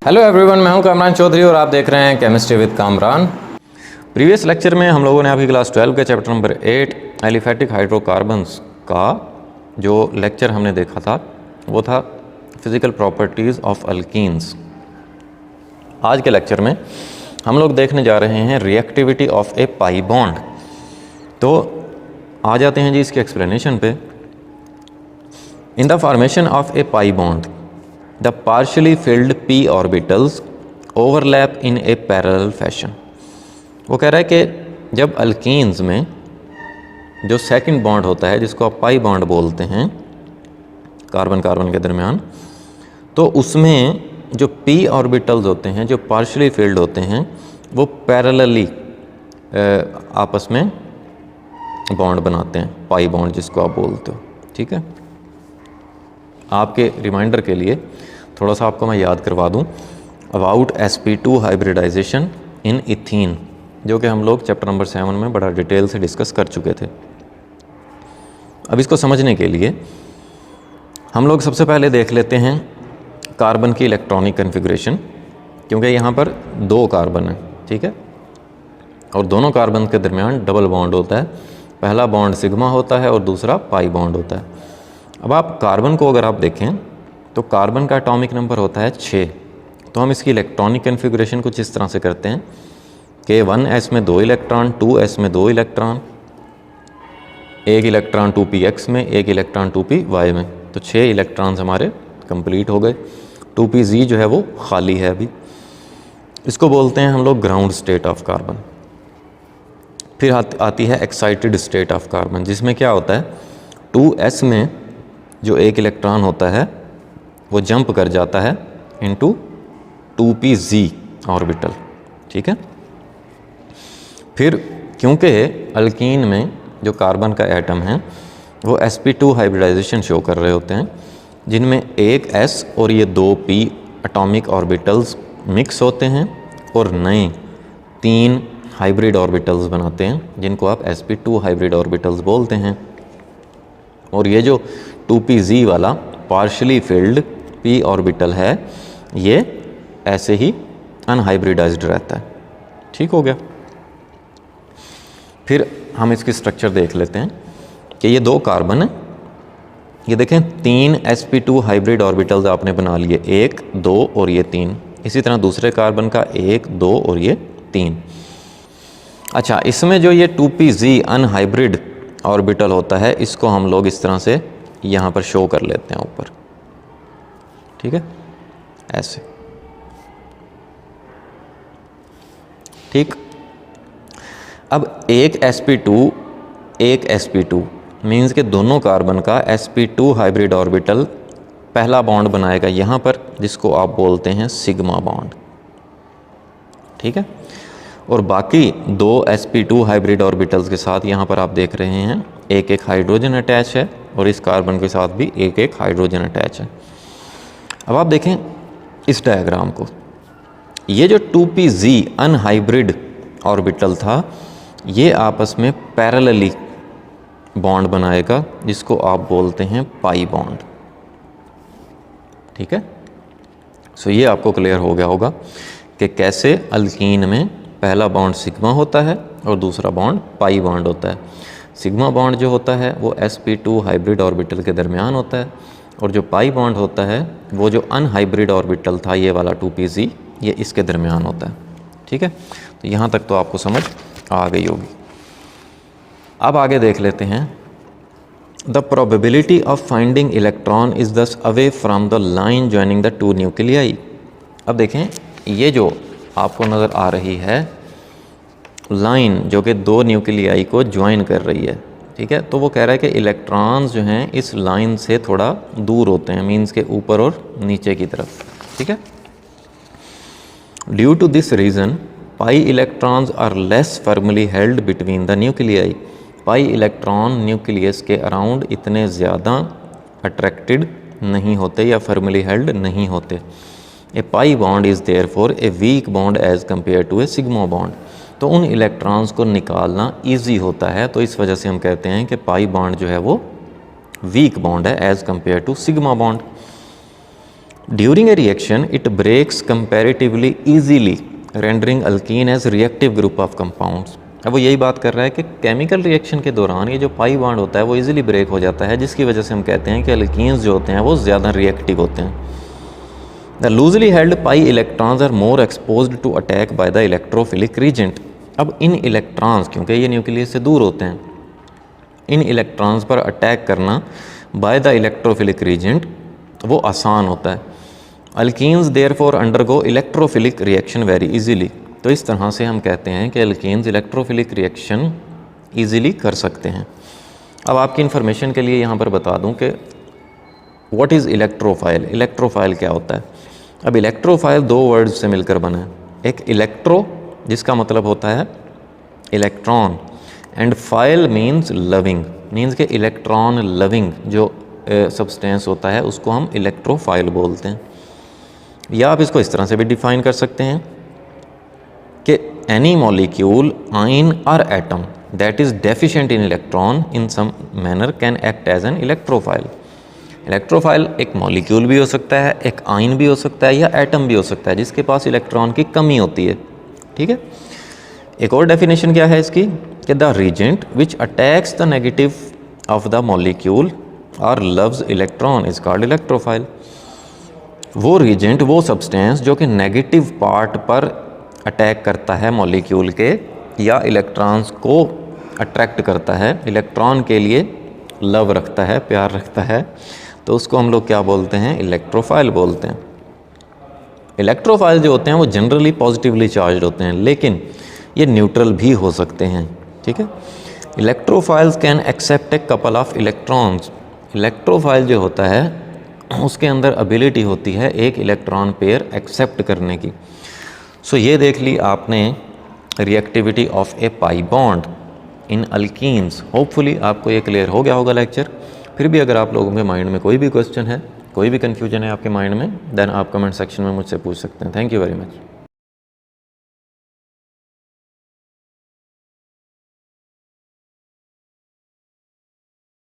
Hello everyone, मैं हूं कामरान चौधरी और आप देख रहे हैं chemistry with Kamran. Previous lecture में हम लोगों ने अभी क्लास 12 के चैप्टर नंबर 8 एलिफैटिक हाइड्रोकार्बन्स का जो लेक्चर हमने देखा था वो था फिज़िकल प्रॉपर्टीज़ ऑफ अल्कीन्स। आज के लेक्चर में हम लोग देखने जा रहे हैं reactivity of A pi bond. तो आ जाते हैं जी इसके एक्सप्लेनेशन पे। In the formation of A pi bond the partially field p orbitals overlap in A parallel fashion. वो कह रहा है कि जब अल्कीन्स में जो सेकंड बॉन्ड होता है जिसको आप पाई बॉन्ड बोलते हैं कार्बन कार्बन के दरमियान, तो उसमें जो p ऑर्बिटल्स होते हैं जो पार्शियली फिल्ड होते हैं वो पैरेलली आपस में बॉन्ड बनाते हैं, पाई बॉन्ड जिसको आप बोलते हो। ठीक है, आपके रिमाइंडर के लिए थोड़ा सा आपको मैं याद करवा दूं about sp2 hybridisation in ethene, जो कि हम लोग चैप्टर नंबर 7 में बड़ा डिटेल से डिस्कस कर चुके थे। अब इसको समझने के लिए हम लोग सबसे पहले देख लेते हैं कार्बन की इलेक्ट्रॉनिक कन्फिग्रेशन, क्योंकि यहाँ पर 2 कार्बन है। ठीक है, और दोनों कार्बन के दरमियान डबल बॉन्ड होता है। पहला बॉन्ड सिग्मा होता है और दूसरा पाई बॉन्ड होता है। अब आप कार्बन को अगर आप देखें तो कार्बन का एटॉमिक नंबर होता है 6। तो हम इसकी इलेक्ट्रॉनिक कन्फिग्रेशन कुछ इस तरह से करते हैं कि 1s में 2 इलेक्ट्रॉन, 2s में 2 इलेक्ट्रॉन, 1 इलेक्ट्रॉन 2px में, 1 इलेक्ट्रॉन 2py में, तो 6 इलेक्ट्रॉन्स हमारे कंप्लीट हो गए। 2pz जो है वो खाली है अभी। इसको बोलते हैं हम लोग ग्राउंड स्टेट ऑफ कार्बन। फिर आती है एक्साइटेड स्टेट ऑफ कार्बन, जिसमें क्या होता है 2s में जो 1 इलेक्ट्रॉन होता है वो जंप कर जाता है इनटू 2pz ऑर्बिटल। ठीक है, फिर क्योंकि अल्कीन में जो कार्बन का एटम है वो sp2 हाइब्रिडाइजेशन शो कर रहे होते हैं, जिनमें एक s और ये 2p एटॉमिक ऑर्बिटल्स मिक्स होते हैं और नए 3 हाइब्रिड ऑर्बिटल्स बनाते हैं, जिनको आप sp2 हाइब्रिड ऑर्बिटल्स बोलते हैं। और ये जो 2pz वाला पार्शियली फिल्ड p ऑर्बिटल है ये ऐसे ही अनहाइब्रिडाइज्ड रहता है। ठीक हो गया। फिर हम इसकी स्ट्रक्चर देख लेते हैं कि ये 2 कार्बन है। ये देखें 3 sp2 हाइब्रिड ऑर्बिटल्स आपने बना लिए, 1, 2 और ये 3। इसी तरह दूसरे कार्बन का 1, 2 और ये 3। अच्छा, इसमें जो ये 2pz अनहाइब्रिड ऑर्बिटल होता है इसको हम लोग इस तरह से यहाँ पर शो कर लेते हैं ऊपर। ठीक है, ऐसे। ठीक, अब एक sp2 मीन्स के दोनों कार्बन का sp2 हाइब्रिड ऑर्बिटल पहला बॉन्ड बनाएगा यहाँ पर, जिसको आप बोलते हैं सिग्मा बॉन्ड। ठीक है, और बाकी 2 sp2 हाइब्रिड ऑर्बिटल्स के साथ यहाँ पर आप देख रहे हैं एक हाइड्रोजन अटैच है और इस कार्बन के साथ भी एक हाइड्रोजन अटैच है। अब आप देखें इस डायग्राम को, ये जो 2pz अनहाइब्रिड ऑर्बिटल था ये आपस में पैरेलली बॉन्ड बनाएगा, जिसको आप बोलते हैं पाई बॉन्ड। ठीक है, सो ये आपको क्लियर हो गया होगा कि कैसे अल्कीन में पहला बॉन्ड सिग्मा होता है और दूसरा बॉन्ड पाई बॉन्ड होता है। सिग्मा बॉन्ड जो होता है वो sp2 हाइब्रिड ऑर्बिटल के दरमियान होता है, और जो पाई बॉन्ड होता है वो जो अनहाइब्रिड ऑर्बिटल था ये वाला 2pz ये इसके दरमियान होता है। ठीक है, तो यहाँ तक तो आपको समझ आ गई होगी। अब आगे देख लेते हैं the probability of finding electron is thus away from the line joining the 2 nuclei. अब देखें ये जो आपको नज़र आ रही है लाइन जो कि 2 न्यूक्लियाई को ज्वाइन कर रही है। ठीक है, तो वो कह रहा है कि इलेक्ट्रॉन्स जो हैं इस लाइन से थोड़ा दूर होते हैं, मीन्स के ऊपर और नीचे की तरफ। ठीक है, due to this reason pi electrons are less firmly held between the nuclei. Pi electron nucleus के अराउंड इतने ज़्यादा अट्रैक्टेड नहीं होते या फर्मली हेल्ड नहीं होते। A pi bond is therefore a weak bond as compare to a sigma bond. तो उन इलेक्ट्रॉन्स को निकालना ईजी होता है, तो इस वजह से हम कहते हैं कि पाई बॉन्ड जो है वो वीक बॉन्ड है as compare to sigma bond. During a reaction it breaks comparatively easily rendering alkene as reactive group of compounds. अब वो यही बात कर रहा है कि केमिकल रिएक्शन के दौरान ये जो पाई बॉन्ड होता है वो इजीली ब्रेक हो जाता है, जिसकी वजह से हम कहते हैं कि अल्कीन्स जो होते हैं वो ज़्यादा रिएक्टिव होते हैं। The loosely held pi electrons are more exposed to attack by the electrophilic reagent. अब इन इलेक्ट्रॉन्स, क्योंकि ये न्यूक्लियस से दूर होते हैं, इन इलेक्ट्रॉन्स पर अटैक करना बाय द इलेक्ट्रोफिलिक रीजेंट वो आसान होता है। Alkenes therefore undergo electrophilic reaction very easily. तो इस तरह से हम कहते हैं कि अल्कीन्स इलेक्ट्रोफिलिक रिएक्शन इजीली कर सकते हैं। अब आपकी इन्फॉर्मेशन के लिए यहाँ पर बता दूँ कि व्हाट इज़ इलेक्ट्रोफाइल। इलेक्ट्रोफाइल क्या होता है? अब इलेक्ट्रोफाइल दो वर्ड्स से मिलकर बना है। एक इलेक्ट्रो जिसका मतलब होता है electron, and file means loving, means के इलेक्ट्रॉन लविंग जो सब्सटेंस होता है उसको हम इलेक्ट्रोफाइल बोलते हैं। या आप इसको इस तरह से भी डिफाइन कर सकते हैं कि any molecule, ion or atom that is deficient in electron in some manner can act as an electrophile. Electrophile एक मॉलिक्यूल भी हो सकता है, एक आइन भी हो सकता है, या एटम भी हो सकता है जिसके पास इलेक्ट्रॉन की कमी होती है। ठीक है। एक और डेफिनेशन क्या है इसकी कि the reagent which attacks the negative of the molecule और loves electron is called electrophile. वो रीजेंट, वो सब्सटेंस जो कि नेगेटिव पार्ट पर अटैक करता है मॉलिक्यूल के या इलेक्ट्रॉन्स को अट्रैक्ट करता है, इलेक्ट्रॉन के लिए लव रखता है, प्यार रखता है, तो उसको हम लोग क्या बोलते हैं? इलेक्ट्रोफाइल बोलते हैं। इलेक्ट्रोफाइल जो होते हैं वो जनरली पॉजिटिवली चार्ज होते हैं, लेकिन ये न्यूट्रल भी हो सकते हैं। ठीक है। Electrophiles can accept a couple of electrons. Electrophile जो होता है उसके अंदर एबिलिटी होती है एक इलेक्ट्रॉन पेयर एक्सेप्ट करने की। सो ये देख ली आपने reactivity of A pi bond in alkenes. Hopefully आपको ये क्लियर हो गया होगा लेक्चर। फिर भी अगर आप लोगों के माइंड में कोई भी क्वेश्चन है, कोई भी कन्फ्यूजन है आपके माइंड में, देन आप कमेंट सेक्शन में मुझसे पूछ सकते हैं। Thank you very much.